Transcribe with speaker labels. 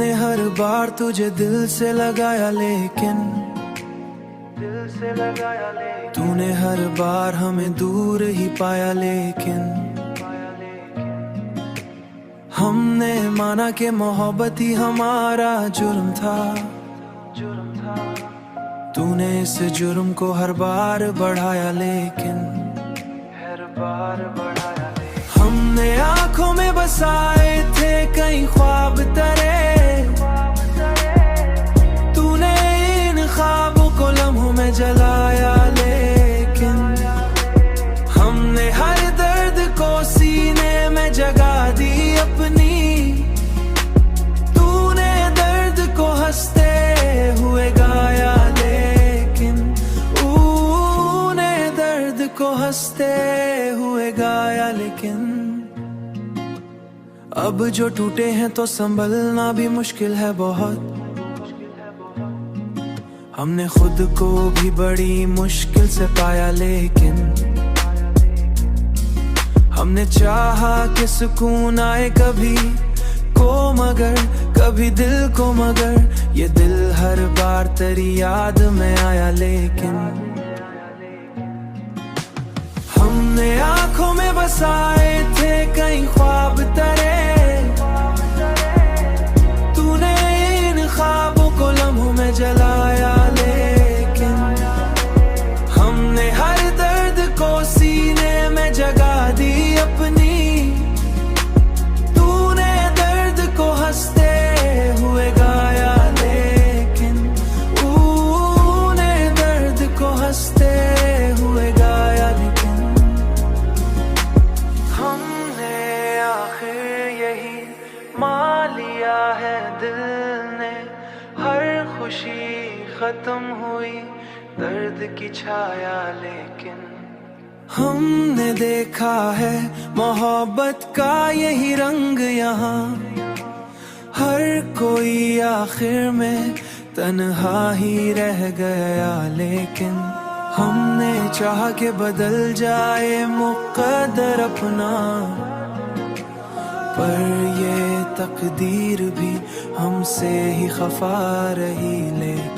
Speaker 1: हमने हर बार तुझे दिल से लगाया लेकिन तूने हर बार हमें दूर ही पाया लेकिन हमने माना कि मोहब्बत ही हमारा जुर्म था। तूने इस जुर्म को हर बार बढ़ाया लेकिन हमने आंखों में बसाए थे कई ख्वाब तेरे, तूने इन ख्वाबों को लम्हों में जलाया लेकिन हमने हर दर्द को सीने में जगा दी अपनी, तूने दर्द को हंसते हुए गाया लेकिन ऊने दर्द को हंसते हुए गाया लेकिन अब जो टूटे हैं तो संभलना भी मुश्किल है बहुत। हमने खुद को भी बड़ी मुश्किल से पाया लेकिन हमने चाहा कि सुकून आए कभी को मगर कभी दिल को, मगर ये दिल हर बार तेरी याद में आया लेकिन हमने आंखों में बसाए थे कई ख्वाब तेरे, तूने इन ख्वाबों को लम्हों में जलाया लेकिन हमने हर दर्द को सीने में जगा दी अपनी, तूने दर्द को हंसते हुए गाया लेकिन ऊने दर्द को हंसते हुए गाया लेकिन हमने आखिर यही मान लिया है दिल ने, हर खुशी खत्म हुई दर्द की छाया लेकिन हमने देखा है मोहब्बत का यही रंग यहाँ, हर कोई आखिर में तन्हा ही रह गया लेकिन हमने चाहा कि बदल जाए मुक़द्दर अपना, पर ये तकदीर भी हमसे ही खफा रही लेकिन